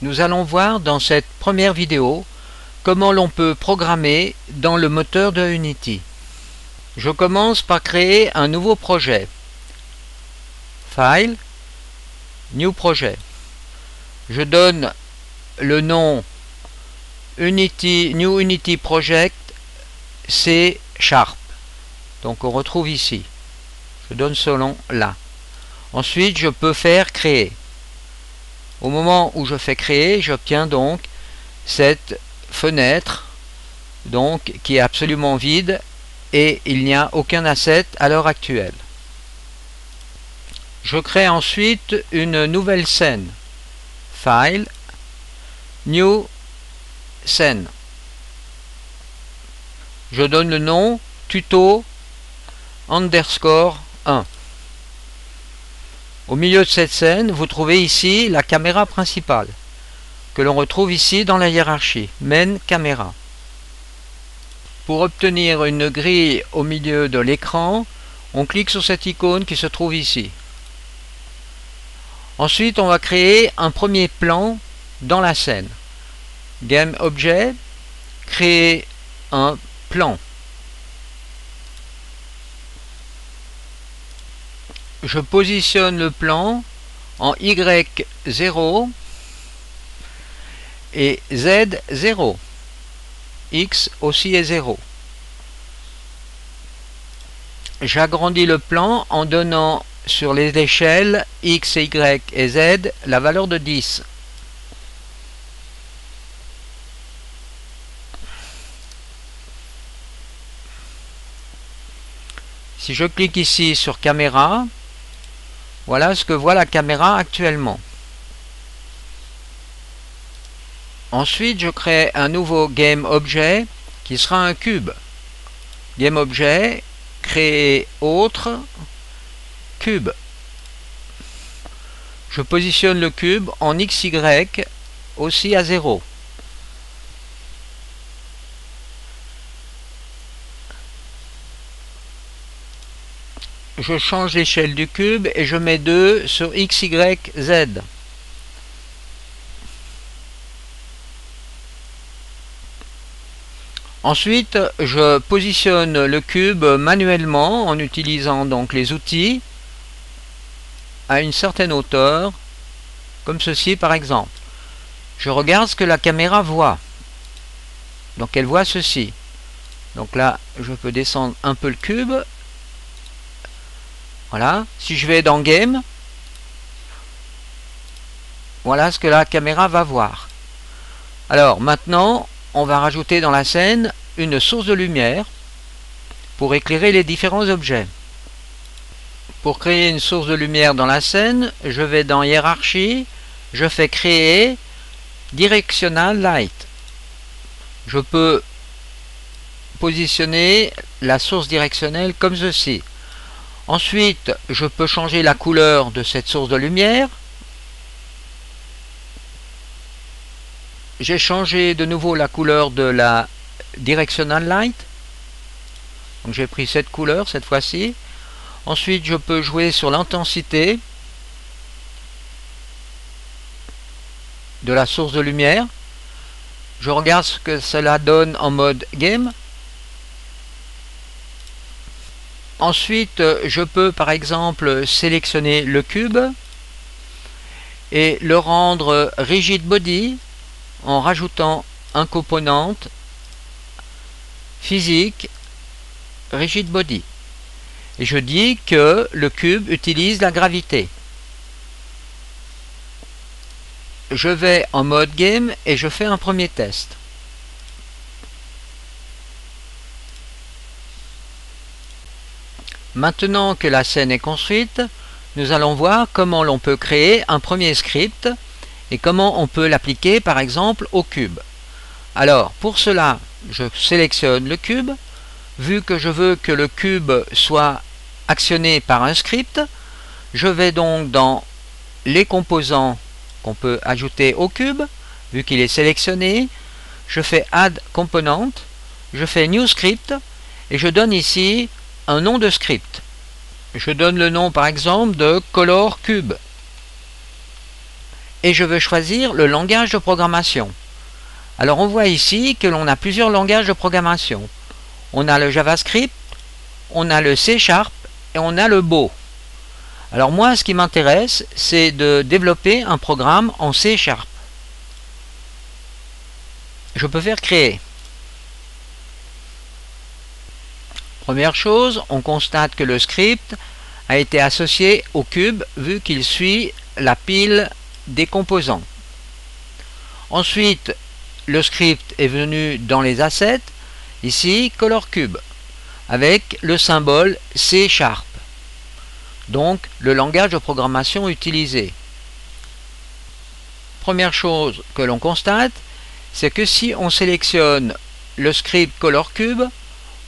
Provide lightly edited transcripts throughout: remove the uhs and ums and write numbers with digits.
Nous allons voir dans cette première vidéo comment l'on peut programmer dans le moteur de Unity. Je commence par créer un nouveau projet. File, New Project. Je donne le nom New Unity Project C#. Donc on retrouve ici. Je donne ce nom là. Ensuite, je peux faire créer. Au moment où je fais créer, j'obtiens donc cette fenêtre qui est absolument vide et il n'y a aucun asset à l'heure actuelle. Je crée ensuite une nouvelle scène. File, New Scene. Je donne le nom tuto _ 1. Au milieu de cette scène, vous trouvez ici la caméra principale, que l'on retrouve ici dans la hiérarchie, Main Camera. Pour obtenir une grille au milieu de l'écran, on clique sur cette icône qui se trouve ici. Ensuite, on va créer un premier plan dans la scène. Game Object, créer un plan. Je positionne le plan en Y0 et Z0. X aussi est 0. J'agrandis le plan en donnant sur les échelles X, Y et Z la valeur de 10. Si je clique ici sur caméra, voilà ce que voit la caméra actuellement. Ensuite, je crée un nouveau Game Object qui sera un cube. Game Object, créer autre, cube. Je positionne le cube en XY aussi à 0. Je change l'échelle du cube et je mets 2 sur XY, Z. Ensuite, je positionne le cube manuellement en utilisant donc les outils à une certaine hauteur, comme ceci par exemple. Je regarde ce que la caméra voit. Donc elle voit ceci. Donc là, je peux descendre un peu le cube. Voilà. Si je vais dans Game, voilà ce que la caméra va voir. Alors maintenant, on va rajouter dans la scène une source de lumière pour éclairer les différents objets. Pour créer une source de lumière dans la scène, je vais dans Hiérarchie, je fais créer Directional Light. Je peux positionner la source directionnelle comme ceci. Ensuite, je peux changer la couleur de cette source de lumière. J'ai changé de nouveau la couleur de la Directional Light. Donc j'ai pris cette couleur cette fois-ci. Ensuite, je peux jouer sur l'intensité de la source de lumière. Je regarde ce que cela donne en mode game. Ensuite, je peux par exemple sélectionner le cube et le rendre rigid body en rajoutant un composant physique rigid body. Et je dis que le cube utilise la gravité. Je vais en mode game et je fais un premier test. Maintenant que la scène est construite, nous allons voir comment l'on peut créer un premier script et comment on peut l'appliquer par exemple au cube. Alors pour cela, je sélectionne le cube. Vu que je veux que le cube soit actionné par un script, je vais donc dans les composants qu'on peut ajouter au cube. Vu qu'il est sélectionné, je fais Add Component, je fais New Script et je donne ici un nom de script. Je donne le nom par exemple de Color Cube. et je veux choisir le langage de programmation. Alors on voit ici que l'on a plusieurs langages de programmation. On a le JavaScript, on a le C# et on a le Go. Alors moi, ce qui m'intéresse, c'est de développer un programme en C#. Je peux faire créer. Première chose, on constate que le script a été associé au cube vu qu'il suit la pile des composants. Ensuite, le script est venu dans les assets, ici Color Cube, avec le symbole C#, donc le langage de programmation utilisé. Première chose que l'on constate, c'est que si on sélectionne le script Color Cube,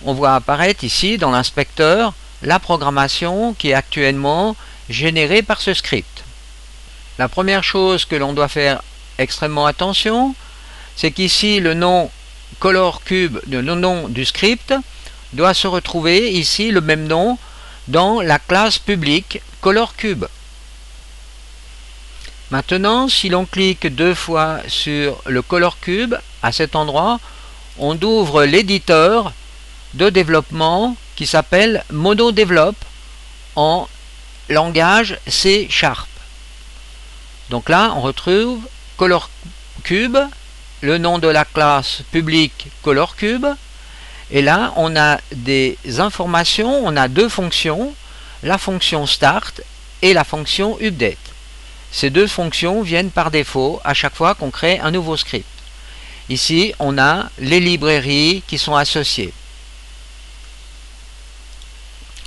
on voit apparaître ici dans l'inspecteur la programmation qui est actuellement générée par ce script. La première chose que l'on doit faire extrêmement attention, c'est qu'ici le nom Color Cube, le nom du script, doit se retrouver ici le même nom dans la classe publique Color Cube. Maintenant, si l'on clique deux fois sur le Color Cube, à cet endroit, on ouvre l'éditeur de développement qui s'appelle MonoDevelop en langage C#. Donc là, on retrouve Color Cube, le nom de la classe publique Color Cube, et là, on a des informations, on a deux fonctions, la fonction Start et la fonction Update. Ces deux fonctions viennent par défaut à chaque fois qu'on crée un nouveau script. Ici, on a les librairies qui sont associées.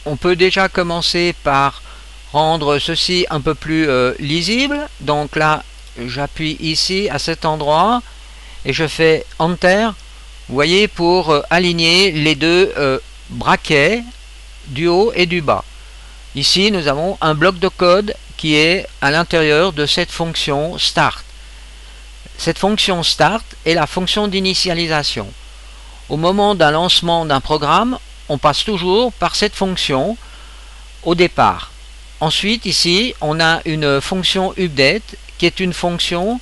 On peut déjà commencer par rendre ceci un peu plus lisible. Donc là, j'appuie ici à cet endroit et je fais Enter. Vous voyez, pour aligner les deux braquets du haut et du bas. Ici, nous avons un bloc de code qui est à l'intérieur de cette fonction Start. Cette fonction Start est la fonction d'initialisation. Au moment d'un lancement d'un programme, on passe toujours par cette fonction au départ. Ensuite, ici, on a une fonction Update qui est une fonction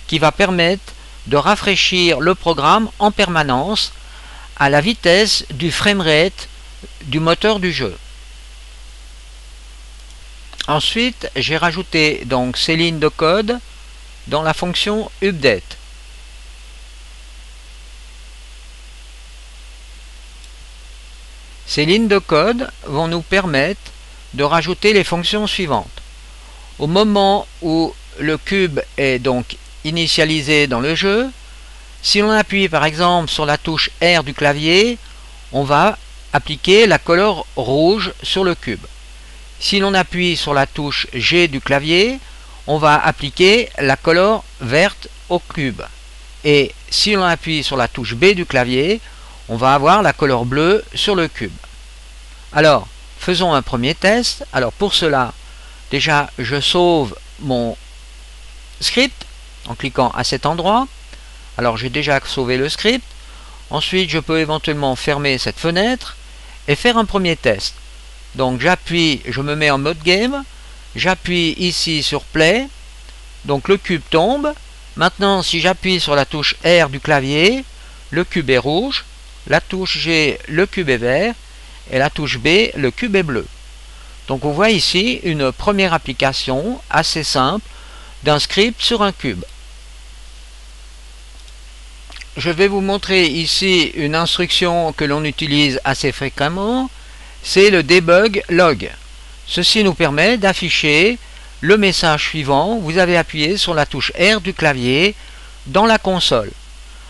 qui va permettre de rafraîchir le programme en permanence à la vitesse du framerate du moteur du jeu. Ensuite, j'ai rajouté donc ces lignes de code dans la fonction Update. Ces lignes de code vont nous permettre de rajouter les fonctions suivantes. Au moment où le cube est donc initialisé dans le jeu, si l'on appuie par exemple sur la touche R du clavier, on va appliquer la couleur rouge sur le cube. Si l'on appuie sur la touche G du clavier, on va appliquer la couleur verte au cube. Et si l'on appuie sur la touche B du clavier, on va avoir la couleur bleue sur le cube. Alors, faisons un premier test. Alors pour cela, déjà je sauve mon script en cliquant à cet endroit. Alors j'ai déjà sauvé le script. Ensuite, je peux éventuellement fermer cette fenêtre et faire un premier test. Donc j'appuie, je me mets en mode game, j'appuie ici sur play, donc le cube tombe. Maintenant, si j'appuie sur la touche R du clavier, le cube est rouge, la touche G, le cube est vert, et la touche B, le cube est bleu. Donc on voit ici une première application assez simple d'un script sur un cube. Je vais vous montrer ici une instruction que l'on utilise assez fréquemment, c'est le debug log. Ceci nous permet d'afficher le message suivant. Vous avez appuyé sur la touche R du clavier dans la console.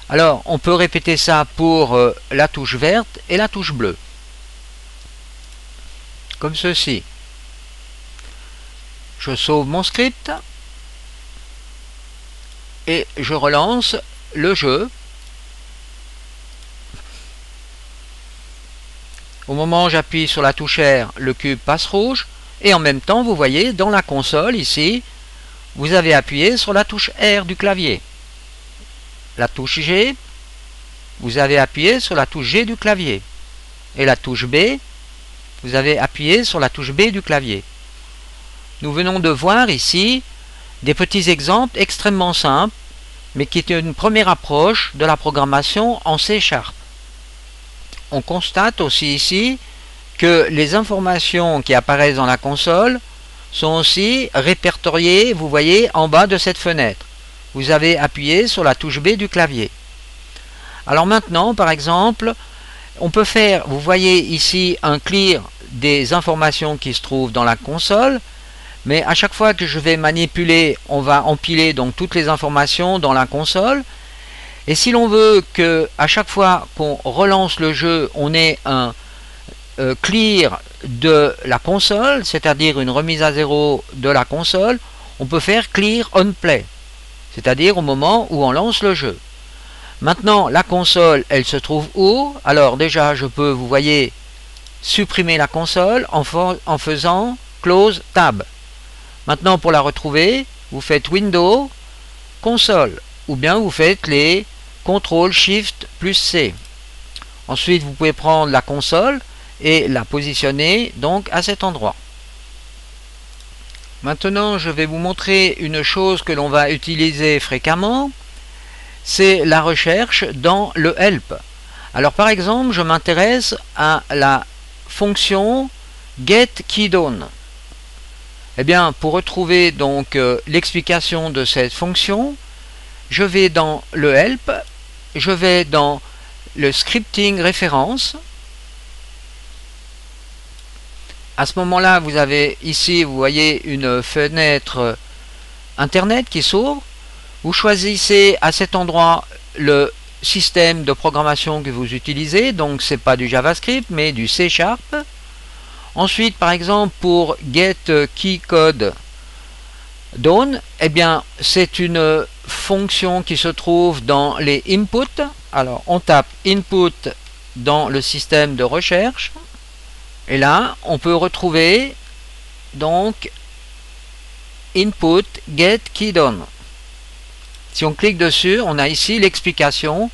Alors, on peut répéter ça pour la touche verte et la touche bleue. Comme ceci. Je sauve mon script et je relance le jeu. Au moment où j'appuie sur la touche R, le cube passe rouge et en même temps, vous voyez, dans la console, ici, vous avez appuyé sur la touche R du clavier. La touche G, vous avez appuyé sur la touche G du clavier. Et la touche B, vous avez appuyé sur la touche B du clavier. Nous venons de voir ici des petits exemples extrêmement simples, mais qui est une première approche de la programmation en C#. On constate aussi ici que les informations qui apparaissent dans la console sont aussi répertoriées, vous voyez, en bas de cette fenêtre. Vous avez appuyé sur la touche B du clavier. Alors maintenant, par exemple, on peut faire, vous voyez ici, un clear des informations qui se trouvent dans la console, mais à chaque fois que je vais manipuler, on va empiler donc toutes les informations dans la console. Et si l'on veut que à chaque fois qu'on relance le jeu, on ait un clear de la console, c'est-à-dire une remise à zéro de la console, on peut faire clear on play, c'est-à-dire au moment où on lance le jeu. Maintenant, la console, elle se trouve où? Alors déjà, je peux, vous voyez, supprimer la console en faisant close tab. Maintenant, pour la retrouver, vous faites Windows, console, ou bien vous faites les CTRL SHIFT plus C. Ensuite, vous pouvez prendre la console et la positionner donc à cet endroit. Maintenant, je vais vous montrer une chose que l'on va utiliser fréquemment, c'est la recherche dans le help. Alors par exemple, je m'intéresse à la fonction getKeyDone. Eh bien, pour retrouver donc l'explication de cette fonction, je vais dans le help, je vais dans le scripting référence. À ce moment-là, vous avez ici, vous voyez une fenêtre internet qui s'ouvre. Vous choisissez à cet endroit le système de programmation que vous utilisez, donc c'est pas du JavaScript mais du C#. Ensuite, par exemple, pour getKeyCodeDone, eh bien, c'est une fonction qui se trouve dans les inputs. Alors, on tape input dans le système de recherche. Et là, on peut retrouver donc input getKeyDone. Si on clique dessus, on a ici l'explication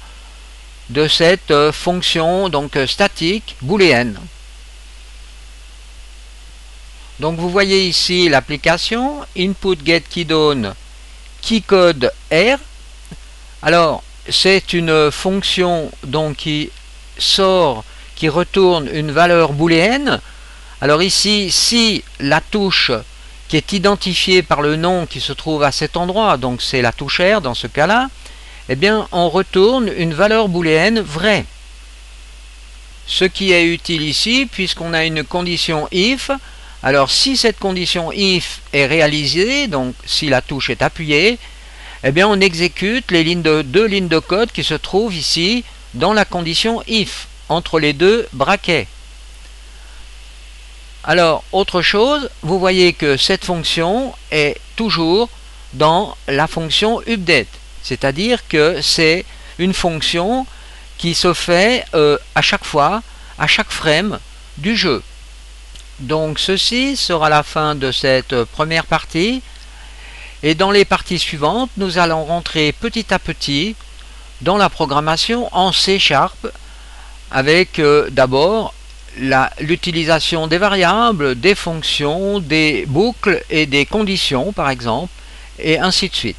de cette fonction donc statique booléenne. Donc vous voyez ici l'application input getKeyDone keycode R. Alors c'est une fonction donc qui sort, qui retourne une valeur booléenne. Alors ici, si la touche qui est identifiée par le nom qui se trouve à cet endroit, donc c'est la touche R dans ce cas-là, eh bien on retourne une valeur booléenne vraie. Ce qui est utile ici, puisqu'on a une condition if. Alors si cette condition if est réalisée, donc si la touche est appuyée, eh bien on exécute les deux lignes de code qui se trouvent ici dans la condition if, entre les deux braquets. Alors autre chose, vous voyez que cette fonction est toujours dans la fonction update, c'est-à-dire que c'est une fonction qui se fait à chaque fois, à chaque frame du jeu. Donc ceci sera la fin de cette première partie, et dans les parties suivantes nous allons rentrer petit à petit dans la programmation en C# avec d'abord l'utilisation des variables, des fonctions, des boucles et des conditions par exemple, et ainsi de suite.